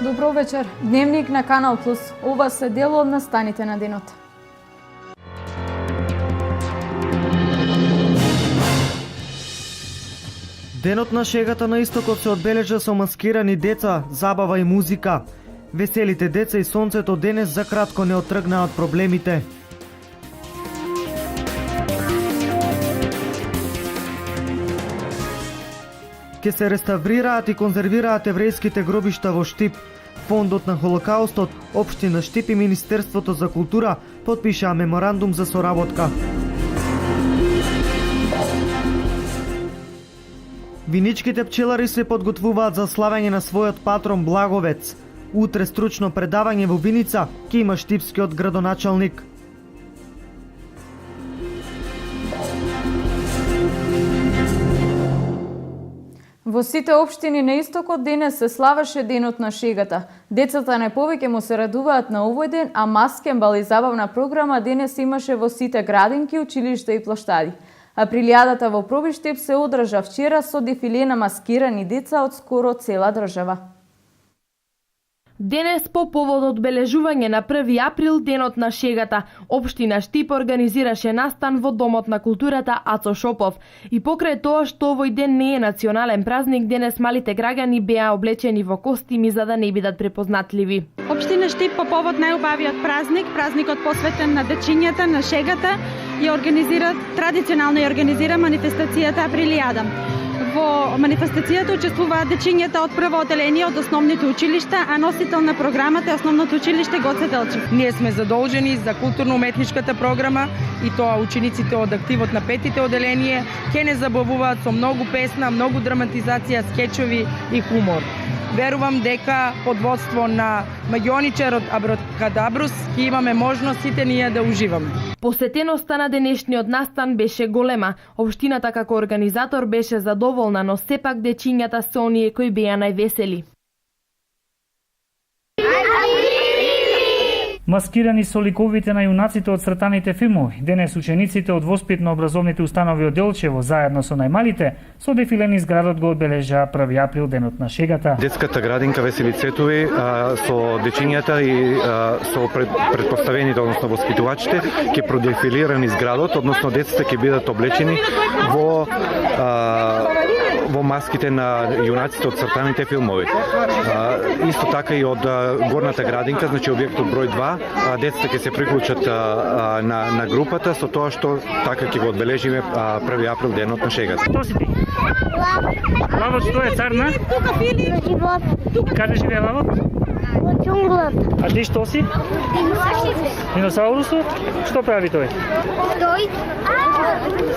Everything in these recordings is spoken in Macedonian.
Добро вечер. Дневник на Канал Плюс. Ова се дел од настаните на денот. Денот на шегата на истокот се одбележа со маскирани деца, забава и музика. Веселите деца и сонцето денес за кратко не отргнаа од проблемите. Ке се реставрираат и конзервираат еврејските гробишта во Штип. Фондот на Холокаустот, Општина Штип и Министерството за култура потпишаа меморандум за соработка. Виничките пчелари се подготвуваат за славење на својот патрон Благовец. Утре стручно предавање во Виница ќе има штипскиот градоначалник. Во сите општини на истокот денес се славеше денот на шегата. Децата најповеќе му се радуваат на овој ден, а маскенбал и забавна програма денес имаше во сите градинки, училишта и плоштади. Априлијадата во Пробиштип се одржа вчера со дефиле на маскирани деца од скоро цела држава. Денес по повод одбележување на 1 април, денот на шегата, Општина Штип организираше настан во Домот на културата Ацо Шопов. И покрај тоа што овој ден не е национален празник, денес малите граѓани беа облечени во костими за да не бидат препознатливи. Општина Штип по повод најубавиот празник, празникот посветен на дечињата, на шегата, традиционално ја организира манифестацијата Априлијада. Во манифестацијата учествуваат дечињата од прво оделение од основните училишта, а носител на програмата е Основното училиште Гоце Делчев. Ние сме задолжени за културно-уметничката програма и тоа учениците од активот на 5-тите оделение ќе не забавуваат со многу песна, многу драматизација, скечови и хумор. Верувам дека под водство на магионичарот Абракадабрус ќе имаме можност сите ние да уживаме. Посетеноста на денешниот настан беше голема. Општината како организатор беше задоволна, но сепак дечињата се оние кои беа највесели. Маскирани со ликовите на јунаците од цртаните филмови, денес учениците од воспитно-образовните установи од Делчево заедно со најмалите со дефиле низ градот го одбележаа 1 април, денот на шегата. Детската градинка Весели цветови со дечињата и со претпоставените, односно воспитувачите, ќе продефилира низ градот, односно децата ќе бидат облечени во маските на јунаците од цртаните филмови. Исто така и од горната градинка, значи објектот број 2, децата ќе се приклучат на групата со тоа што така ќе го одбележиме 1 април, денот на шегата. Што си ти? Лавот што е царна? Тука Фили. Каде живее лавот? Во џунглата. А ти што си? Диносаурусот? Што прави тој? Тој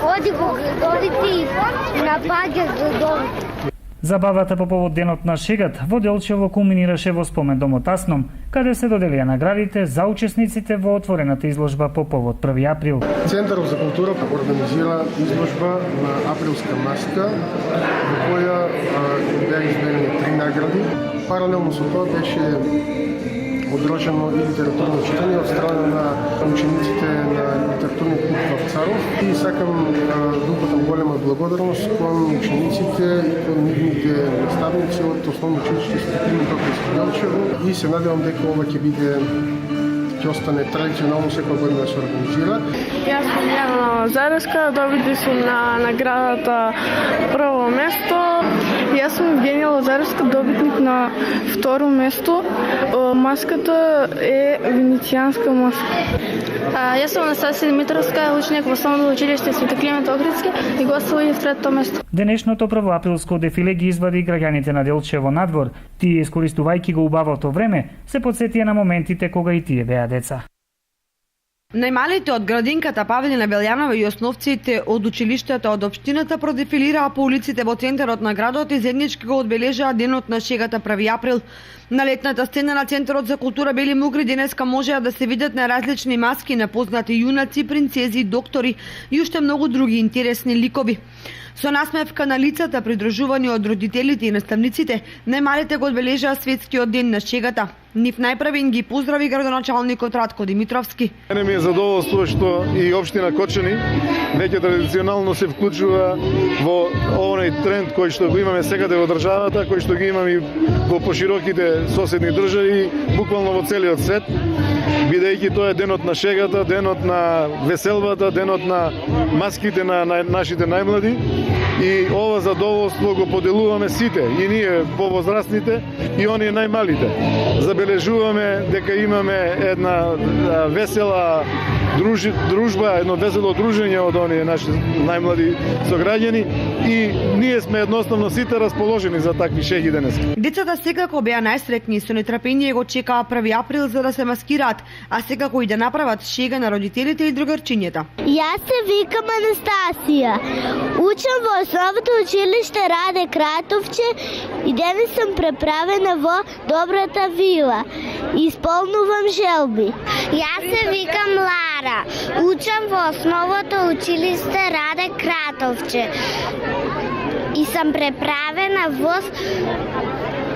оди во градовите и напаѓа градовите. Забавата по повод денот на шегат во Делчево кулминираше во спомен домот Асном, каде се доделија наградите за учесниците во отворената изложба по повод 1 април. Центарот за култура организира изложба на априлска маска, во која беа изберени 3 награди. Паралелно со тоа беше одржано и литературно читање од страна на учениците на литературниот клуб во Царов. И сакам да упатам голема благодарност кон учениците и кон нивните наставници од Основно училиште Свети Митрополис Делчево и се надевам дека ова ќе остане традиционално секоја година да се организира. Јас сум Јана Лазареска, добитник сум на наградата прво место. Јас сум Евгенија Лазареска, добитник на второ место. Маската е венецијанска маска. Јас сум Анастасија Димитровска, ученик во Основно училиште Свети Климент Охридски и гостувам в трето место. Денешното првоаприлско дефиле ги извади граѓаните на Делчево надвор. Тие, искористувајќи го убавото време, се потсетија на моментите кога и тие беа деца. Најмалите од градинката Павлина Белјанова и основците од училиштата од општината продефилираа по улиците во центарот на градот и заеднички го одбележаа денот на шегата 1 април. На летната сцена на Центарот за култура Бели Мугри денеска можеа да се видат на различни маски на познати јунаци, принцези, доктори и уште многу други интересни ликови. Со насмевка на лицата, придружувани од родителите и наставниците, најмалите го одбележаа светскиот ден на шегата. Нив најпрвен ги поздрави градоначалникот Радко Димитровски. Мене ми е задоволство што и општина Кочани веќе традиционално се вклучува во овој тренд кој што го имаме секаде во државата, кој што ги имаме и во пошироките соседни држави, буквално во целиот свет, бидејќи тоа е денот на шегата, денот на веселбата, денот на маските на нашите најмлади. И ова задоволство го поделуваме сите, и ние повозрастните, и оние најмалите. Забележуваме дека имаме една весела дружба, едно весело дружење од оние наши најмлади сограѓани, и ние сме едноставно сите расположени за такви шеги денес. Децата секако беа најсреќни, со нетрпение го чекаа 1 април за да се маскираат, а секако и да направат шега на родителите и другарчињата. Јас се викам Анастасија. Учам во основното училиште Раде Кратовче и денес сум преправена во Добрата вила. Исполнувам желби. Јас се викам Лара. Учам во основното училиште Раде Кратовче и сам преправена во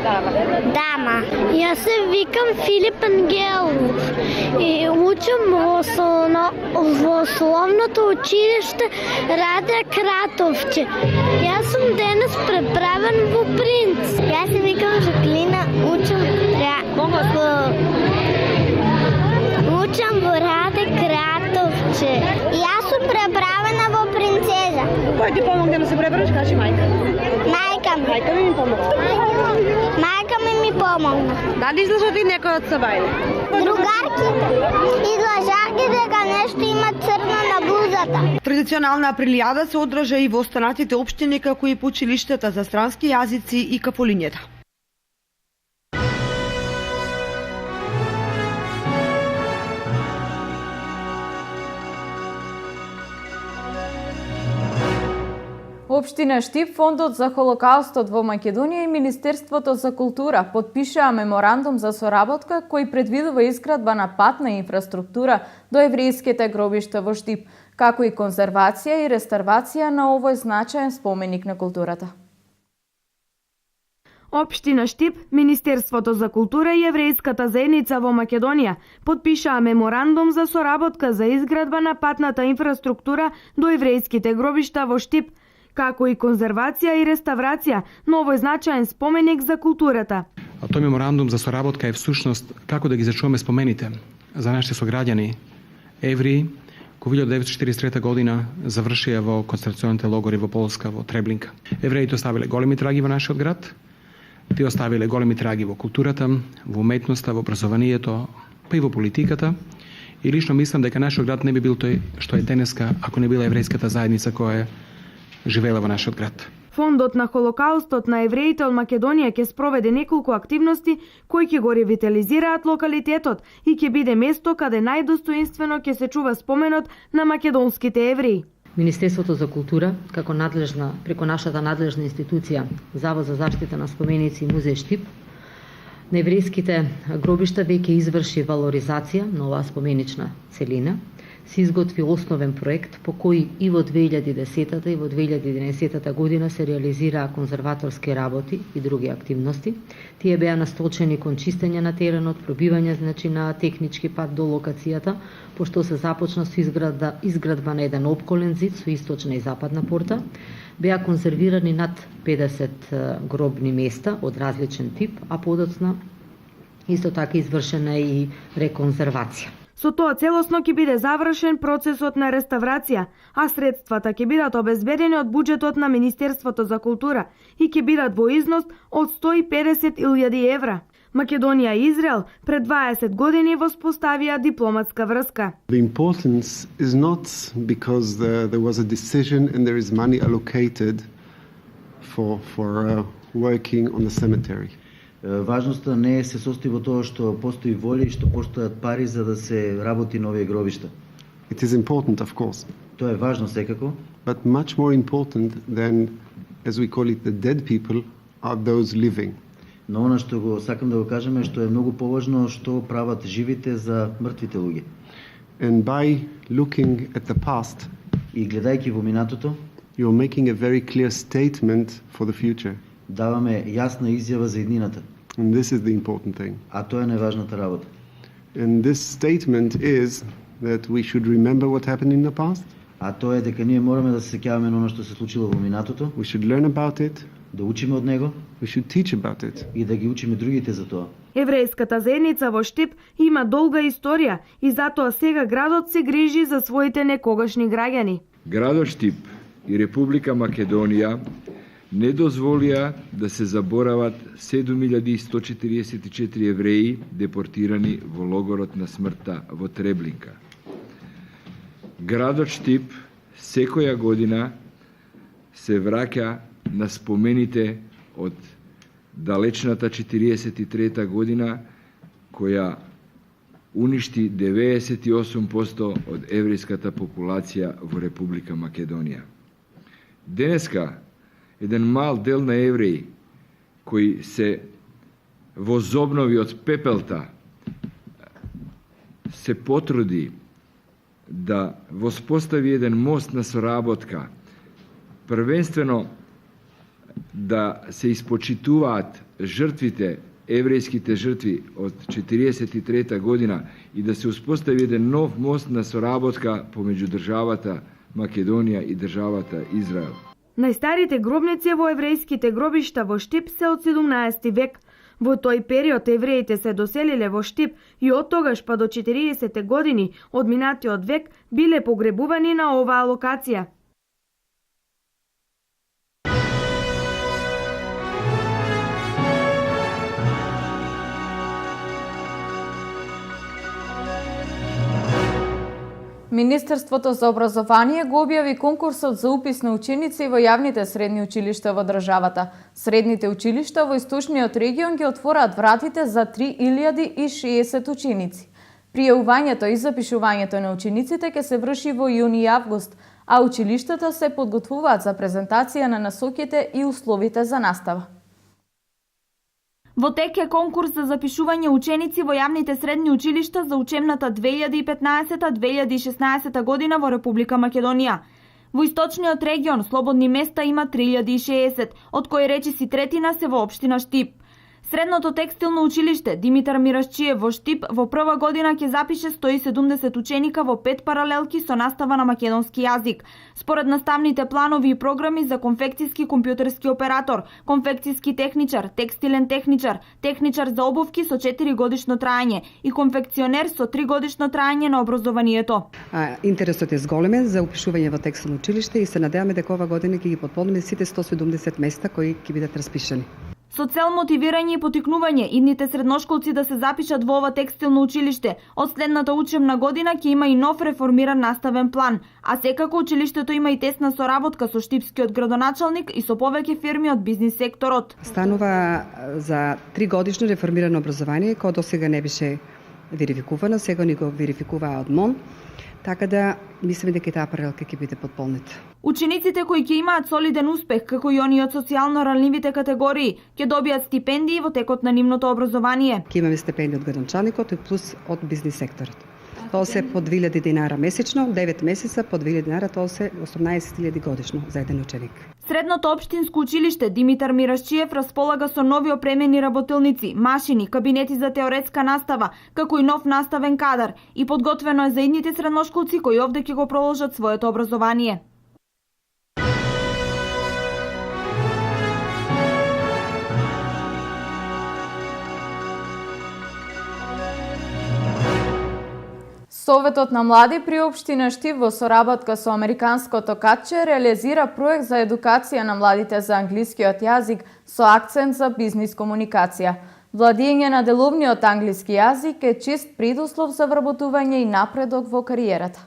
Дама. Јас се викам Филип Ангелов и учам во основното училиште Раде Кратовче. Јас сум денес преправен во Принц. Јас се викам Жаклина, учам во Раде Кратовче. Јас сум преправена во Принцеза. Кој ти помогне да се преправиш, кажи мајка? Мајка ми. Мајка ми помогна. Мајка ми помогна. Дали излажат и некој од сабајле? Другарките излажаки дека нешто има црно на блузата. Традиционална априлијада се одржа и во останатите општини, како и по училиштата за странски јазици и кафолињата. Општина Штип, Фондот за Холокаустот во Македонија и Министерството за култура подпишаа меморандум за соработка кој предвидува изградба на патна инфраструктура до еврејските гробишта во Штип, како и конзервација и реставрација на овој значаен споменик на културата. Општина Штип, Министерството за култура и еврејската заедница во Македонија подпишаа меморандум за соработка за изградба на патната инфраструктура до еврејските гробишта во Штип, како и конзервација и реставрација на овој значаен споменик за културата. Тој меморандум за соработка е всушност како да ги зачуваме спомените за нашите сограѓани евреи кои 1943 година завршија во концентрационите логори во Полска, во Треблинка. Евреите оставиле големи траги во нашиот град, тие оставиле големи траги во културата, во уметноста, во образованието, па и во политиката. И лично мислам дека нашиот град не би бил тој што е денеска ако не била еврејската заедница која живеела во нашиот град. Фондот на Холокаустот на евреите од Македонија ќе спроведе неколку активности кои ќе го ревитализираат локалитетот и ќе биде место каде најдостоинствено ќе се чува споменот на македонските евреи. Министерството за култура, како надлежна, преку нашата надлежна институција, Завод за заштита на споменици и музеј Штип, на еврејските гробишта веќе изврши валоризација на оваа споменична целина, се изготви основен проект по кој и во 2010 и во 2011 година се реализираа конзерваторски работи и други активности. Тие беа насточени кон чистење на теренот, пробивање на технички пат до локацијата, пошто се започна со изградба на еден опколен зид со источна и западна порта. Беа конзервирани над 50 гробни места од различен тип, а подоцна исто така извршена и реконзервација. Со тоа целосно ќе биде завршен процесот на реставрација, а средствата ќе бидат обезбедени од буџетот на Министерството за култура и ќе бидат во износ од 150.000 евра. Македонија и Израел пред 20 години воспоставија дипломатска врска. The importance is not because there was a decision and there is money allocated for working on the cemetery. Важноста не се состои во тоа што постои волја и што постојат пари за да се работи на овие гробишта. It is important, of course. Тоа е важно секако. But much more important than, as we call it, the dead people, are those living. Но она што го сакам да го кажам е што е многу поважно што прават живите за мртвите луѓе. And by looking at the past, и гледајќи во минатото, you're making a very clear statement for the future. Даваме јасна изјава за иднината. And this is the important thing. А тоа е најважната работа. And this statement is that we should remember what happened in the past. А тоа е дека ние мораме да се сеќаваме на оно што се случило во минатото. We should learn about it. Да учиме од него. We should teach about it. И да ги учиме другите за тоа. Еврејската заедница во Штип има долга историја и затоа сега градот се грижи за своите некогашни граѓани. Градот Штип и Република Македонија не дозволија да се заборават 7144 евреи депортирани во логорот на смртта во Треблинка. Градот Штип секоја година се враќа на спомените од далечната 43 година, која уништи 98% од еврејската популација во Република Македонија. Денеска, еден мал дел на евреи кои се возобнови од пепелта се потруди да воспостави еден мост на соработка, првенствено да се испочитуваат жртвите, еврејските жртви од 43 година и да се успостави еден нов мост на соработка помеѓу државата Македонија и државата Израел. Најстарите гробници во еврејските гробишта во Штип се од 17 век. Во тој период евреите се доселиле во Штип и од тогаш па до 40 години од минатиот век биле погребувани на оваа локација. Министерството за образование го објави конкурсот за упис на ученици во јавните средни училишта во државата. Средните училишта во источниот регион ги отвораат вратите за 3060 ученици. Пријавувањето и запишувањето на учениците ќе се врши во јуни и август, а училиштата се подготвуваат за презентација на насоките и условите за настава. Во тек е конкурс за запишување ученици во јавните средни училишта за учебната 2015-2016 година во Република Македонија. Во источниот регион слободни места има 3060, од кои речиси третина се во општина Штип. Средното текстилно училиште Димитар Мирашчиев во Штип во прва година ќе запише 170 ученика во 5 паралелки со настава на македонски јазик. Според наставните планови и програми за конфекцијски компјутерски оператор, конфекцијски техничар, текстилен техничар, техничар за обувки со 4 годишно траење и конфекционер со 3 годишно траење на образованието. Интересот е зголемен за упишување во текстилно училиште и се надеваме дека ова година ќе ги потполниме сите 170 места кои ќе бидат распишани. Со цел мотивирање и потикнување идните средношколци да се запишат во ова текстилно училиште, од следната учебна година ќе има и нов реформиран наставен план, а секако училиштето има и тесна соработка со штипскиот градоначалник и со повеќе фирми од бизнис секторот. Станува за 3 годишно реформирано образование, кој досега не беше верификувано, сега ни го верификуваа од МОН. Така да мислиме дека таа паралелка ќе биде потполнита. Учениците кои ќе имаат солиден успех, како и оние од социјално ранливите категории, ќе добијат стипендии во текот на нивното образование. Ќе имаме стипендии од градоначалникот и плюс од бизнис секторот. Тоа се по 2000 динара месечно, 9 месеца по 2000 динара, тоа се 18.000 годишно за еден ученик. Средното општинско училиште Димитар Мирашчиев располага со нови опремени работилници, машини, кабинети за теоретска настава, како и нов наставен кадар и подготвено е за идните средношколци кои овде ќе го продолжат своето образование. Советот на млади при општина Штип во соработка со Американското катче реализира проект за едукација на младите за англискиот јазик со акцент за бизнис комуникација. Владење на деловниот англиски јазик е чест предуслов за вработување и напредок во кариерата.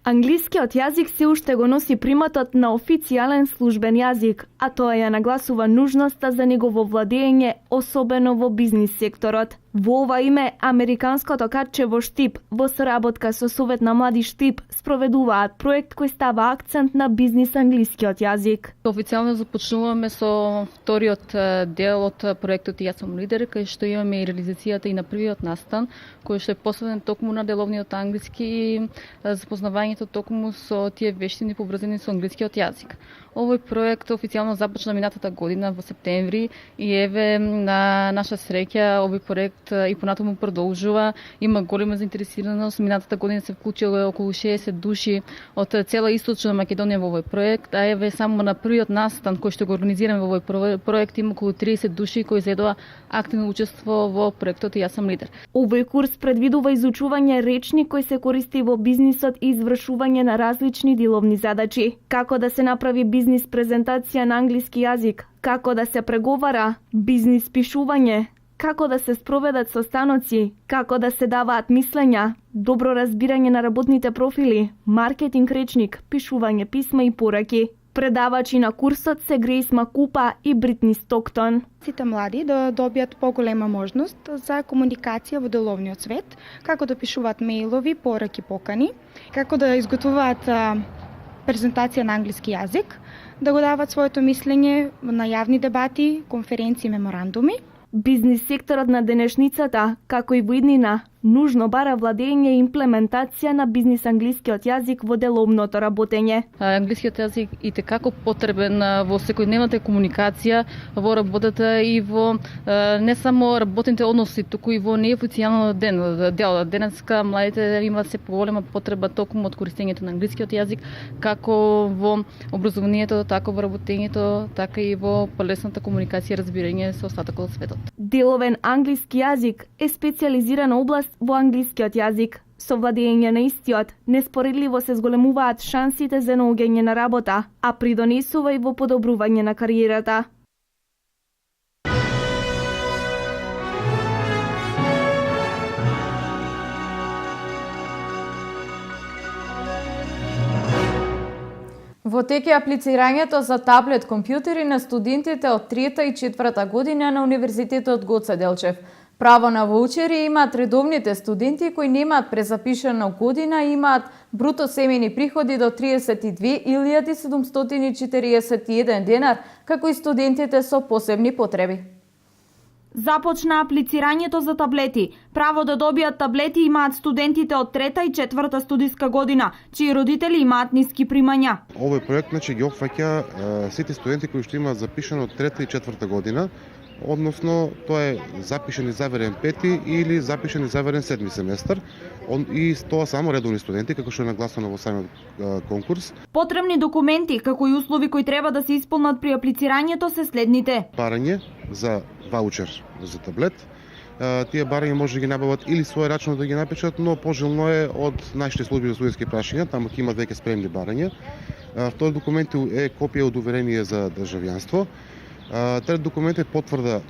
Англискиот јазик се уште го носи приматот на официјален службен јазик, а тоа ја нагласува нужноста за негово владење, особено во бизнис секторот. Во ова име, Американското катче во Штип, во соработка со Совет на млади Штип, спроведуваат проект кој става акцент на бизнис англискиот јазик. Официјално започнуваме со вториот дел од проектот Јас сум лидер, кај што имаме и реализацијата и на првиот настан, кој што е посветен токму на деловниот англиски и запознавањето токму со тие вештини поврзани со англискиот јазик. Овој проект официјално започна минатата година во септември и еве на наша среќа овој проект и понатаму продолжува. Има голема заинтересираност. Минатата година се вклучило околу 60 души од цела Источна Македонија во овој проект, а еве само на првиот настан кој што го организираме во овој проект има околу 30 души кои зедоа активно учество во проектот Јас сум лидер. Овој курс предвидува изучување речник кој се користи во бизнисот и извршување на различни деловни задачи, како да се направи бизнис презентација на англиски јазик, како да се преговара, бизнис пишување, како да се спроведат состаноци, како да се даваат мислења, добро разбирање на работните профили, маркетинг речник, пишување писма и пораки. Предавачи на курсот се Грейс Макупа и Бритни Стоктон. Сите млади да добијат поголема можност за комуникација во деловниот свет, како да пишуваат мејлови, пораки, покани, како да изготвуваат презентација на англиски јазик, да го дават своето мислење на јавни дебати, конференции, меморандуми. Бизнис секторот на денешницата, како и во иднина, нужно бара владење и имплементација на бизнис англискиот јазик во деловното работење. Англискиот јазик и текако потребен во секојдневната комуникација, во работата и во не само работните односи, туку и во неофицијално дел. Денеска младите имаат се поголема потреба токму од користењето на англискиот јазик, како во образованието, така во работењето, така и во полесната комуникација и разбирање со остатокот од светот. Деловен англиски јазик е специјализирана област во англискиот јазик. Со владење на истиот, неспоредливо се зголемуваат шансите за наоѓање на работа, а придонесува и во подобрување на кариерата. Во тек е аплицирањето за таблет компјутери на студентите од 3-та и 4-та година на Универзитетот Гоце Делчев. Право на воучери имаат редовните студенти кои немаат презапишана година и имаат бруто семејни приходи до 32.741 денар, како и студентите со посебни потреби. Започна аплицирањето за таблети. Право да добијат таблети имаат студентите од 3-та и 4-та студиска година, чии родители имаат ниски примања. Овој проект ги опфаќа сите студенти кои што имаат запишано од 3-та и 4-та година, односно тоа е запишен и заверен 5-ти или запишен и заверен 7-ми семестар, и тоа само редовни студенти, како што е нагласено во самиот конкурс. Потребни документи, како и услови кои треба да се исполнат при аплицирањето се следните. Барање за ваучер за таблет. Тие барања може да ги набават или својрачно да ги напишат, но пожелно е од нашите служби за студентски прашања, таму ќе имат веќе спремни барања. Втори документ е копија од уверение за државјанство. Трет документ е потврда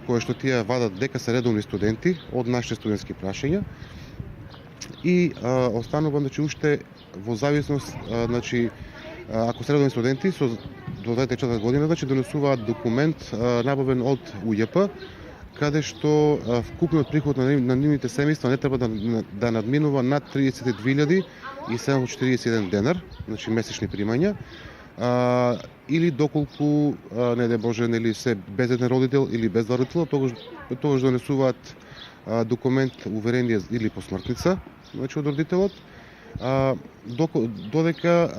која што тие вадат дека се редовни студенти од нашите студентски прашања. И останува уште во зависност, ако се редовни студенти со до 24 година, донесуваат документ набавен од УЈП, каде што вкупниот приход на нивните семејства не треба да надминува над 32.741 денар, месечни примања, или доколку, не дај Боже, се без еден родител или без два родитела, тогаш донесуваат документ уверение или посмртница од родителот, додека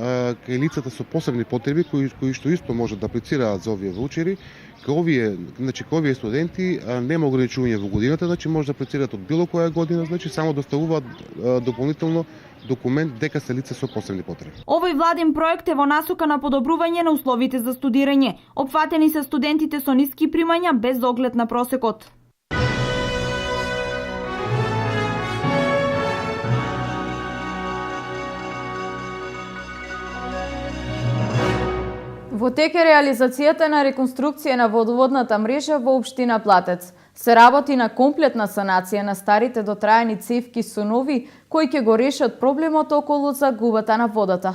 кај лицата со посебни потреби кои што исто можат да аплицираат за овие воучери, кај овие студенти нема ограничување во годината, може да аплицираат од било која година, само доставуваат дополнително документ дека се лице со посебни потреби. Овој владин проект е во насока на подобрување на условите за студирање. Опфатени се студентите со ниски примања без оглед на просекот. Во тек е реализацијата на реконструкција на водоводната мрежа во општина Платец. Се работи на комплетна санација на старите дотрајани цевки со нови, кои ќе го решат проблемот околу загубата на водата.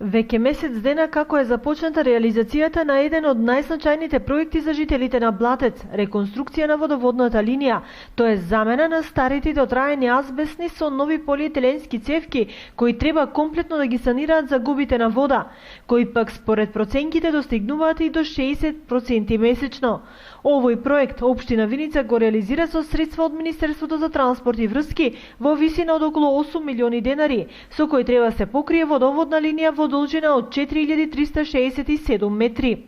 Веќе месец дена како е започната реализацијата на еден од најзначајните проекти за жителите на Блатец, реконструкција на водоводната линија, тоа е замена на старите дотраени азбестни со нови полиетиленски цевки, кои треба комплетно да ги санираат загубите на вода, кои пак според проценките достигнуваат и до 60% месечно. Овој проект Општина Виница го реализира со средства од Министерството за транспорт и врски во висина од околу 8 милиони денари, со кои треба се покрие водоводна линија во должина од 4367 метри.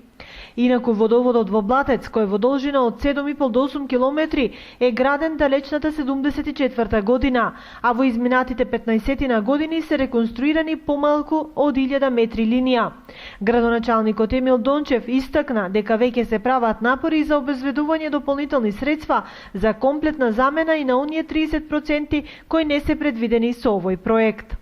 Инаку водоводот во Блатец, кој во должина од 7,5 до 8 километри, е граден далечната 74 година, а во изминатите 15 години се реконструирани помалку од 1000 метри линија. Градоначалникот Емил Дончев истакна дека веќе се прават напори за обезбедување дополнителни средства за комплетна замена и на оние 30% кои не се предвидени со овој проект.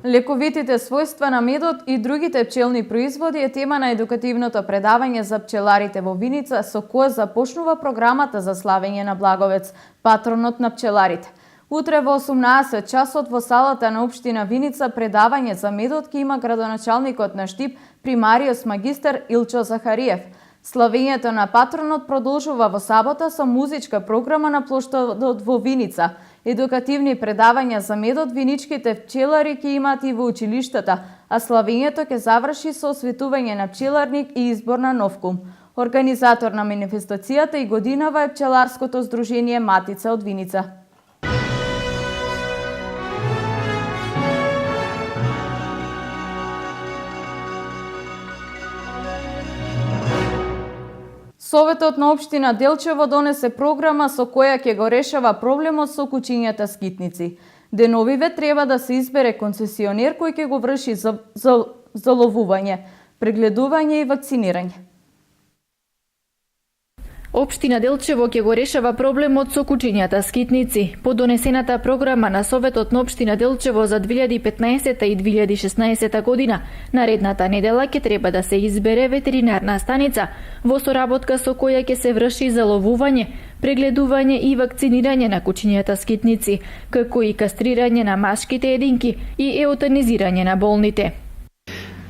Лековитите својства на медот и другите пчелни производи е тема на едукативното предавање за пчеларите во Виница, со кое започнува програмата за славење на Благовец, патронот на пчеларите. Утре во 18 часот во салата на Општина Виница предавање за медот ќе има градоначалникот на Штип, примариус магистар Илчо Захариев. Славењето на патронот продолжува во сабота со музичка програма на плоштадот во Виница. Едукативни предавања за медот виничките пчелари ќе имаат и во училиштата, а славењето ќе заврши со осветување на пчеларник и избор на нов кум. Организатор на манифестацијата и годинава е пчеларското здружение Матица од Виница. Советот на Општина Делчево донесе програма со која ќе го решава проблемот со кучињата скитници. Деновиве треба да се избере концесионер кој ќе го врши заловување, прегледување и вакцинирање. Општина Делчево ќе го решава проблемот со кучињата скитници. По донесената програма на Советот на Општина Делчево за 2015 и 2016 година, наредната недела ќе треба да се избере ветеринарна станица, во соработка со која ќе се врши заловување, прегледување и вакцинирање на кучињата скитници, како и кастрирање на машките единки и еутанизирање на болните.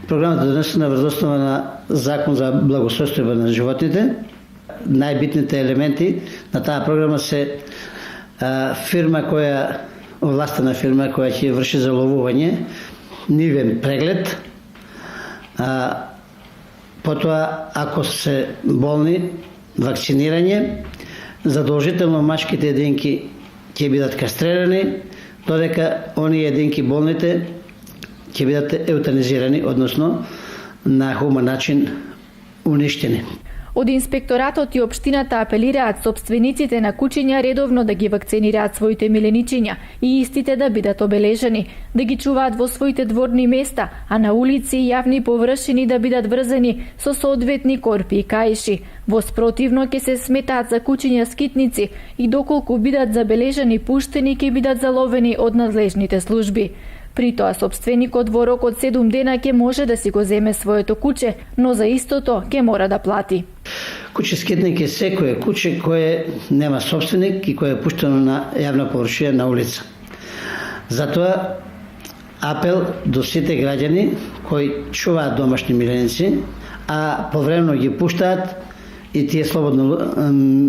Програмата е донесена врз основа на Закон за благосостојба на животните. Најбитните елементи на таа програма се фирма која, овластена фирма која ќе врши заловување, нивен преглед, потоа ако се болни, вакцинирање, задолжително машките единки ќе бидат кастрирани, додека оние единки болните ќе бидат еутанизирани, односно на хуман начин уништени. Од инспекторатот и општината апелираат сопствениците на кучиња редовно да ги вакцинираат своите миленичиња и истите да бидат обележани, да ги чуваат во своите дворни места, а на улици и јавни површини да бидат врзани со соодветни корпи и каиши. Во спротивно ќе се сметаат за кучиња скитници и доколку бидат забележани пуштени ќе бидат заловени од надлежните служби. При тоа сопственикот во рок од 7 дена ќе може да си го земе своето куче, но за истото ќе мора да плати. Куче скитник е секое куче кое нема собственик и кое е пуштено на јавна површина на улица. Затоа апел до сите граѓани кои чуваат домашни миленици, а повремено ги пуштаат и тие слободно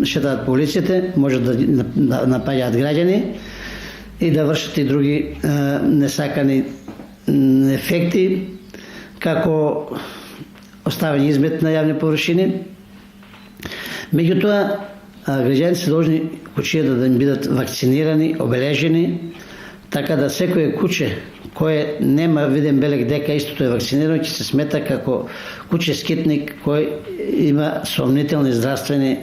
шетаат по улиците, може да напаѓаат граѓани и да вршат и други несакани ефекти, како оставање измет на јавни површини. Меѓутоа, граѓаните се должни кучијата да им бидат вакцинирани, обележени, така да секое куче кое нема виден белег дека истото е вакцинирано, ќе се смета како куче скитник кој има сомнителни здравствени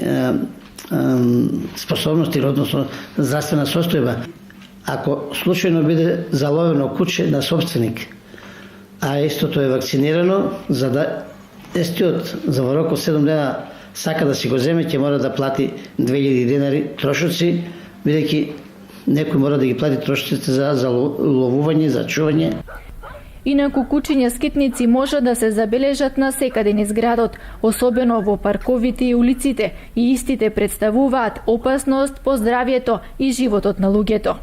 способности, односно здравствена состојба. Ако случајно биде заловено куче на собственик, а истото е вакцинирано, за да естиот за во рок од 7 дена сака да си го земе, ќе мора да плати 2000 денари трошоци, бидејќи некој мора да ги плати трошоците за ловување, за чување. Инаку кучиња скитници може да се забележат на секаде низ градот, особено во парковите и улиците, и истите представуваат опасност по здравјето и животот на луѓето.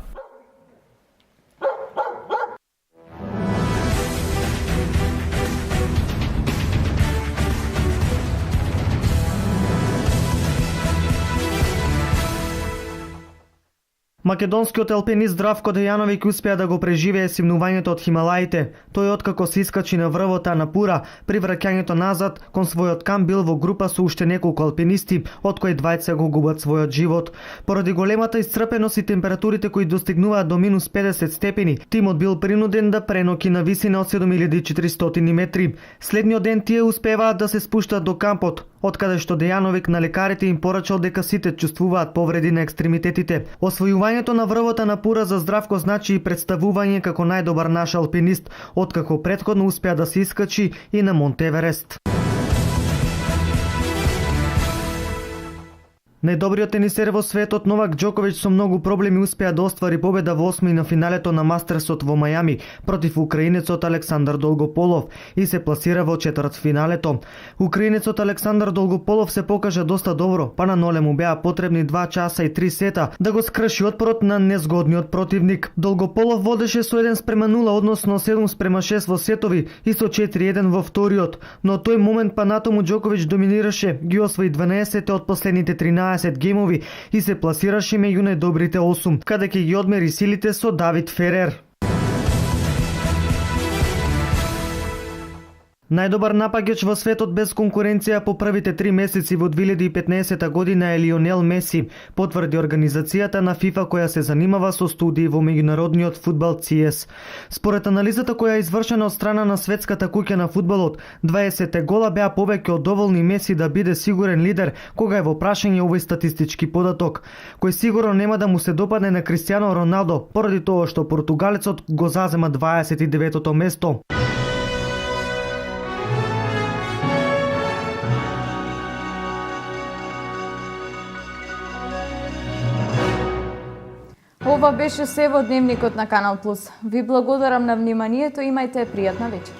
Македонскиот алпинист Здравко Дејановиќ успеа да го преживее симнувањето од Хималаите. Тој откако се искачи на врвот Анапура, при враќањето назад кон својот камп бил во група со уште неколку алпинисти, од кои двајца го губат својот живот. Поради големата исцрпеност и температурите кои достигнуваат до минус 50 степени, тимот бил принуден да преноки на висина од 7400 метри. Следниот ден тие успеваат да се спуштат до кампот, од каде што Дејановиќ на лекарите им порачал дека сите чувствуваат повреди на екстремитетите. Освојувањето на врвот Анапура за Здравко значи и представување како најдобар наш алпинист, откако претходно успеа да се искачи и на Монт Еверест. Најдобриот тенисер во светот Новак Џоковиќ со многу проблеми успеа да оствари победа во осми на финалето на Мастерсот во Мајами против украинецот Александар Долгополов и се пласира во четвртфиналето. Украинецот Александар Долгополов се покажа доста добро, па на ноле му беа потребни 2 часа и 3 сета да го скрши отпорот на незгодниот противник. Долгополов водеше со 1:0, односно 7:6 во сетови и со 4:1 во вториот, но тој момент па натаму Џоковиќ доминираше, ги освои 12 од последните 13 геймови и се пласираше меѓу најдобрите 8, каде ќе ги одмери силите со Давид Ферер. Најдобар напаѓач во светот без конкуренција по првите 3 месеци во 2015 година е Лионел Меси, потврди организацијата на ФИФА која се занимава со студии во меѓународниот фудбал ЦИЕС. Според анализата која е извршена од страна на светската куќа на фудбалот, 20 гола беа повеќе од доволни Меси да биде сигурен лидер кога е во прашање овој статистички податок, кој сигурно нема да му се допадне на Кристијано Роналдо, поради тоа што португалецот го зазема 29-то место. Ова беше се во Дневникот на Канал Плюс. Ви благодарам на вниманието, имајте пријатна вечер.